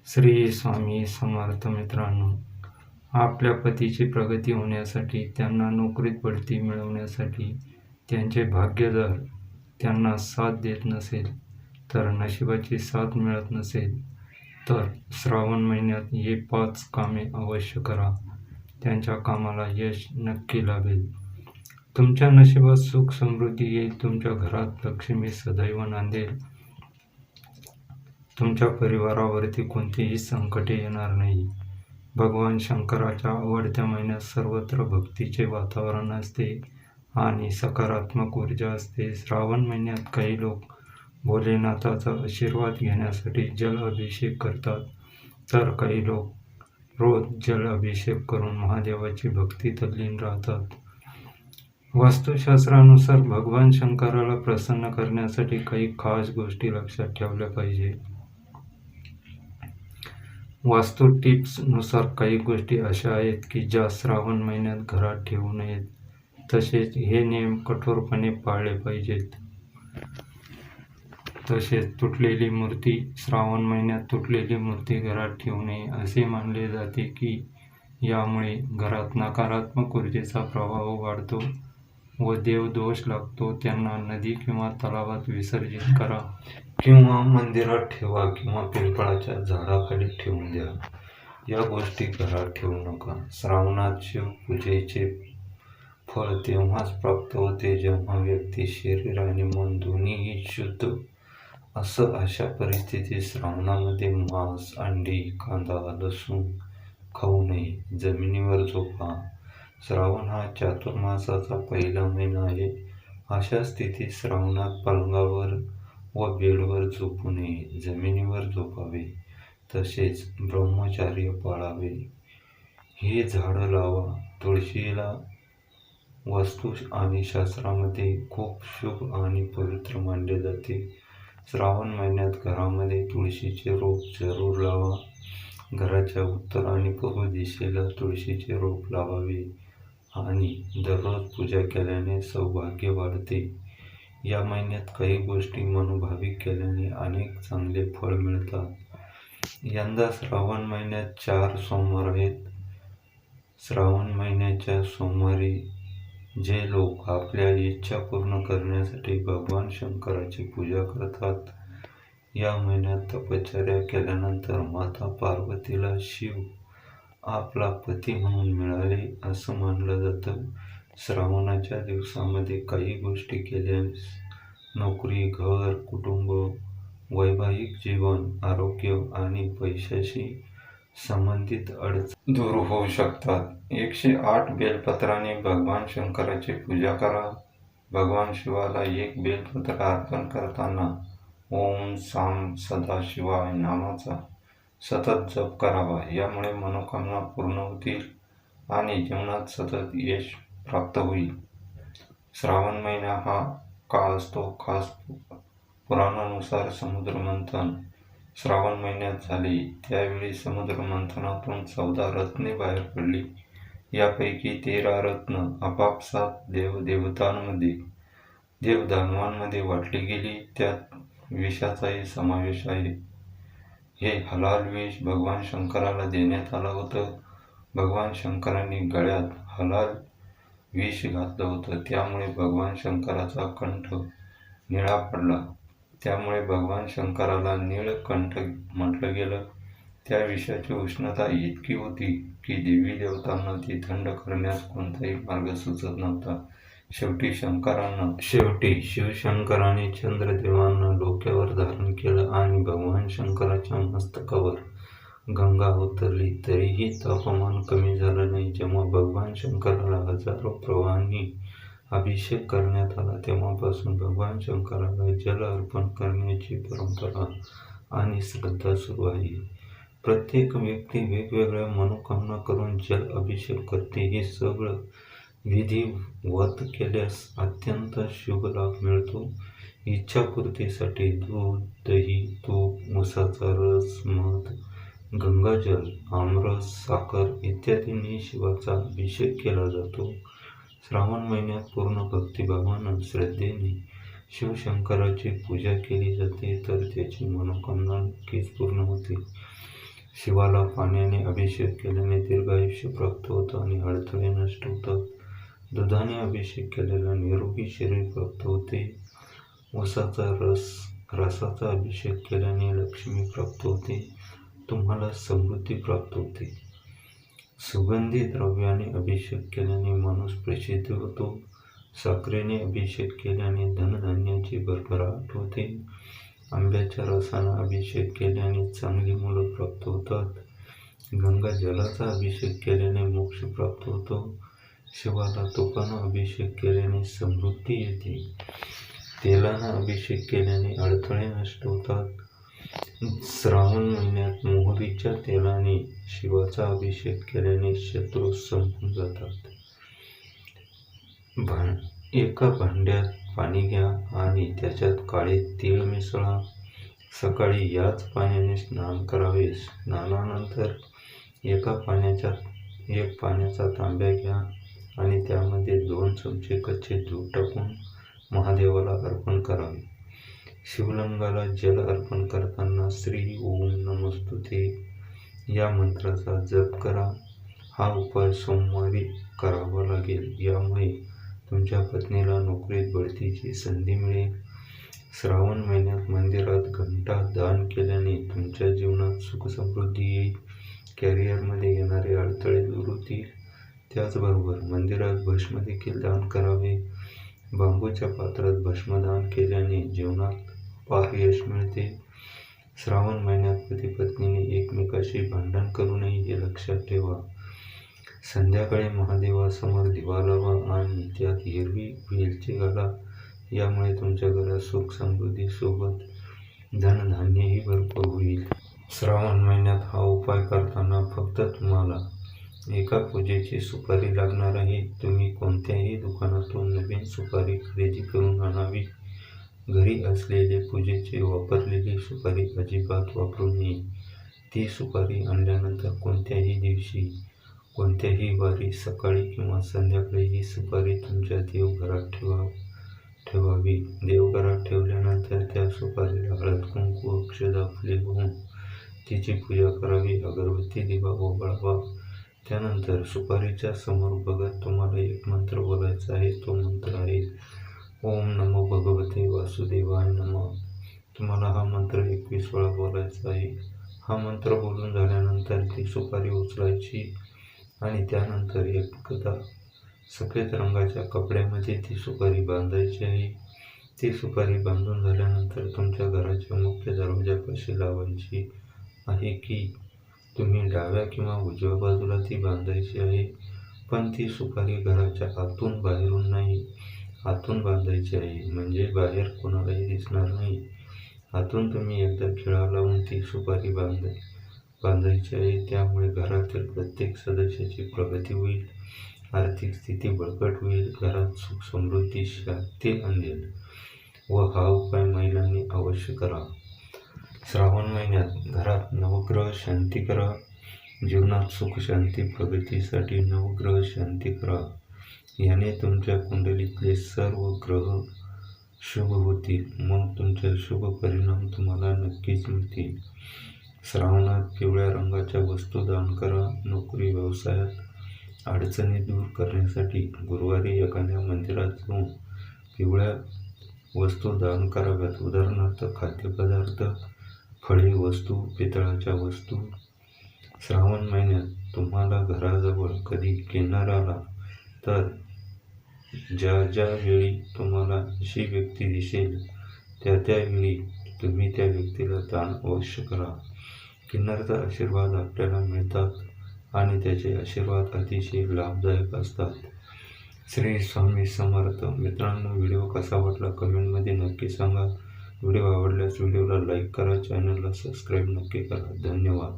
श्री स्वामी समर्थ. मित्रांनो, आपल्या पतीची प्रगती होण्यासाठी, त्यांना नोकरीत बढती मिळवण्यासाठी त्यांचे भाग्य जर त्यांना साथ देत नसेल, तर नशिबाची साथ मिळत नसेल, तर श्रावण महिन्यात हे 5 कामे अवश्य करा. त्यांच्या कामाला यश नक्की लाभेल. तुमच्या नशिबात सुख समृद्धी येईल. तुमच्या घरात लक्ष्मी सदैव नांदेल. तुमच्या परिवारावरती कोणतीही संकटे येणार नाही. भगवान शंकराच्या आवडत्या महिन्यात सर्वत्र भक्तीचे वातावरण असते आणि सकारात्मक ऊर्जा असते. श्रावण महिन्यात काही लोक भोलेनाथाचा आशीर्वाद घेण्यासाठी जल अभिषेक करतात, तर काही लोक रोज जल अभिषेक करून महादेवाची भक्ती तल्लीन राहतात. वास्तुशास्त्रानुसार भगवान शंकराला प्रसन्न करण्यासाठी काही खास गोष्टी लक्षात ठेवल्या पाहिजे. वास्तू टिप्स नुसार काही गोष्टी अशा आहेत की ज्या श्रावण महिन्यात घरात ठेवू नयेत. तसेच हे नियम कठोरपणे पाळले पाहिजेत. तसेच तुटलेली मूर्ती. श्रावण महिन्यात तुटलेली मूर्ती घरात ठेवू नये. असे मानले जाते की यामुळे घरात नकारात्मक ऊर्जेचा प्रभाव वाढतो व देवदोष लागतो. त्यांना नदी किंवा तलावात विसर्जित करा किंवा मंदिरात ठेवा किंवा पिंपळाच्या झाडाखाली ठेवून द्या. या गोष्टी घरात ठेवू नका. श्रावणात शिवपूजेचे फळ तेव्हाच प्राप्त होते जेव्हा व्यक्ती शरीर आणि मन दोन्हीही शुद्ध असं. अशा परिस्थितीत श्रावणामध्ये मांस, अंडी, कांदा, लसूण खाऊ नये. जमिनीवर झोपा. श्रावण हा चातुर्मासाचा पहिला महिना आहे. अशा स्थितीत श्रावणात पलंगावर व बेडवर झोपू नये. जमिनीवर झोपावे. तसेच ब्रह्मचर्य पाळावे. हे झाडं लावा. तुळशीला वास्तू आणि शास्त्रामध्ये खूप शुभ आणि पवित्र मानले जाते. श्रावण महिन्यात घरामध्ये तुळशीचे रोप जरूर लावा. घराच्या उत्तर आणि पूर्व दिशेला तुळशीचे रोप लावावे आणि दररोज पूजा केल्याने सौभाग्य वाढते. या महिन्यात काही गोष्टी मनोभाविक केल्याने अनेक चांगले फळ मिळतात. यंदा श्रावण महिन्यात 4 सोमवार आहेत. श्रावण महिन्याच्या सोमवारी जे लोक आपल्या इच्छा पूर्ण करण्यासाठी भगवान शंकराची पूजा करतात, या महिन्यात तपश्चर्या केल्यानंतर माता पार्वतीला शिव आपला पती म्हणून मिळाले असं मानलं जातं. श्रावणाच्या दिवसामध्ये काही गोष्टी केल्यास नोकरी, घर, कुटुंब, वैवाहिक जीवन, आरोग्य आणि पैशाशी संबंधित अडचणी दूर होऊ शकतात. 108 बेलपत्राने भगवान शंकराची पूजा करा. भगवान शिवाला एक बेलपत्र अर्पण करताना ओम साम सदाशिवाय नामाचा सतत जप करावा. यामुळे मनोकामना पूर्ण होतील आणि जीवनात सतत यश प्राप्त होईल. श्रावण महिना हा का असतो? खास पुराणानुसार समुद्रमंथन श्रावण महिन्यात झाले. त्यावेळी समुद्रमंथनातून 14 रत्ने बाहेर पडली. यापैकी 13 रत्न आपापसात देवदानवांमध्ये वाटली गेली. त्यात विषाचाही समावेश आहे. हे हलाल विष भगवान शंकराला देण्यात आलं होतं. भगवान शंकरांनी गळ्यात हलाल विष घातलं होतं. त्यामुळे भगवान शंकराचा कंठ निळा पडला. त्यामुळे भगवान शंकराला नीळकंठ म्हटलं गेलं. त्या विषाची उष्णता इतकी होती की देवी देवतांना ती थंड करण्यास कोणताही मार्ग सुचत नव्हता. शेवटी शिवशंकराने चंद्रदेवांना डोक्यावर धारण केलं आणि भगवान शंकराच्या मस्तकावर गंगा उतरली. तरीही तापमान कमी झालं नाही. जेव्हा भगवान शंकराला हजारो प्रवाहांनी अभिषेक करण्यात आला, तेव्हापासून भगवान शंकराला जल अर्पण करण्याची परंपरा आणि श्रद्धा सुरू आहे. प्रत्येक व्यक्ती वेगवेगळ्या मनोकामना करून जल अभिषेक करते. हे सगळं विधिवत केल्यास अत्यंत शुभ लाभ मिळतो. इच्छापूर्तीसाठी दूध, दही, तूप, उसाचा रस, मध, गंगाजल, आमरस, साखर इत्यादींनी शिवाचा अभिषेक केला जातो. श्रावण महिन्यात पूर्ण भक्तिभावानं श्रद्धेने शिवशंकराची पूजा केली जाते, तर त्याची मनोकामना नक्कीच पूर्ण होते. शिवाला पाण्याने अभिषेक केल्याने दीर्घायुष्य प्राप्त होतं आणि अडथळे नष्ट होतात. दुधाने अभिषेक केलेला निरोगी शरीर प्राप्त होते. रसाचा अभिषेक केल्याने लक्ष्मी प्राप्त होते. तुम्हाला समृद्धी प्राप्त होते. सुगंधी द्रव्याने अभिषेक केल्याने माणूस प्रसिद्ध होतो. साखरेने अभिषेक केल्याने धनधान्याची भरभराट होते. आंब्याच्या रसाने अभिषेक केल्याने चांगली मुलं प्राप्त होतात. गंगा जलाचा अभिषेक केल्याने मोक्ष प्राप्त होतो. शिवाला तुपाने अभिषेक केल्याने समृद्धी येते. तेलाने अभिषेक केल्याने अडथळे नष्ट होतात. श्रावण महिन्यात मोहरीच्या तेलाने शिवाचा अभिषेक केल्याने शत्रू संपून जातात. एका भांड्यात पाणी घ्या आणि त्याच्यात काळे तीळ मिसळा. सकाळी याच पाण्याने स्नान करावे. स्नानानंतर एक पाण्याचा तांब्या घ्या आणि त्यामध्ये 2 चमचे कच्चे दूध टाकून महादेवाला अर्पण करावे. शिवलिंगाला जल अर्पण करताना श्री ओम नमस्तुते या मंत्राचा जप करा. हा उपाय सोमवारी करावा लागेल. यामुळे तुमच्या पत्नीला नोकरीत बढतीची संधी मिळेल. श्रावण महिन्यात मंदिरात घंटा दान केल्याने तुमच्या जीवनात सुखसमृद्धी येईल. कॅरिअरमध्ये येणारे अडथळे दूर होतील. त्याचबरोबर मंदिरात भस्म देखील दान करावे. बांबूच्या पात्रात भस्मदान केल्याने जीवनात अपार यश मिळते. श्रावण महिन्यात पती पत्नीने एकमेकाशी भांडण करू नये हे लक्षात ठेवा. संध्याकाळी महादेवासमोर दिवा लावा आणि त्यात हिरवी वेलची घाला. यामुळे तुमच्या घरात सुख समृद्धी सोबत धनधान्यही भरपूर होईल. श्रावण महिन्यात हा उपाय करताना फक्त तुम्हाला एका पूजेची सुपारी लागणार आहे. तुम्ही कोणत्याही दुकानातून नवीन सुपारी खरेदी करून आणावी. घरी असलेले पूजेची वापरलेली सुपारी अजिबात वापरू नये. ती सुपारी आणल्यानंतर कोणत्याही दिवशी कोणत्याही वारी सकाळी किंवा संध्याकाळी ही सुपारी तुमच्या देवघरात ठेवावी. देवघरात ठेवल्यानंतर त्या सुपारीला हळद कुंकू अक्षता फुले वाहून तिची पूजा करावी. अगरबत्ती दिवा ओवाळावा. त्यानंतर सुपारीच्या समोर बघत तुम्हाला एक मंत्र बोलायचा आहे. तो मंत्र आहे ओम नमो भगवते वासुदेवाय नमः. तुम्हाला हा मंत्र 21 वेळा बोलायचा आहे. हा मंत्र बोलून झाल्यानंतर ती सुपारी उचलायची आणि त्यानंतर एकदा सफेद रंगाच्या कपड्यामध्ये ती सुपारी बांधायची आहे. ती सुपारी बांधून झाल्यानंतर तुमच्या घराच्या मुख्य दरवाजापाशी लावायची आहे की तुम्ही डाव्या किंवा उजव्या बाजूला ती बांधायची आहे. पण ती सुपारी घराच्या आतून बाहेरून नाही, आतून बांधायची आहे. म्हणजे बाहेर कोणालाही दिसणार नाही. आतून तुम्ही एकदा खिळा लावून ती सुपारी बांधायची आहे. त्यामुळे घरातील प्रत्येक सदस्याची प्रगती होईल. आर्थिक स्थिती बळकट होईल. घरात सुख समृद्धी शांती आणेल. व हा उपाय महिलांनी अवश्य करा. श्रावण महिन्यात घरात नवग्रह शांती करा. जीवनात सुख शांती प्रगतीसाठी नवग्रह शांती करा. याने तुमच्या कुंडलीतले सर्व ग्रह शुभ होतील. मग तुमचे शुभ परिणाम तुम्हाला नक्कीच मिळतील. श्रावणात पिवळ्या रंगाच्या वस्तू दान करा. नोकरी व्यवसायात अडचणी दूर करण्यासाठी गुरुवारी एखाद्या मंदिरात जाऊन पिवळ्या वस्तू दान कराव्यात. उदाहरणार्थ खाद्यपदार्थ, फळे, वस्तू, पितळाच्या वस्तू. श्रावण महिन्यात तुम्हाला घराजवळ कधी किन्नर आला तर ज्या वेळी तुम्हाला अशी व्यक्ती दिसेल त्यावेळी तुम्ही त्या व्यक्तीला दान अवश्य करा. किन्नरचा आशीर्वाद आपल्याला मिळतात आणि त्याचे आशीर्वाद अतिशय लाभदायक असतात. श्री स्वामी समर्थ. मित्रांनो, व्हिडिओ कसा वाटला कमेंटमध्ये नक्की सांगा. व्हिडिओ आवडल्यास व्हिडिओला लाईक करा. चॅनलला सबस्क्राईब नक्की करा. धन्यवाद.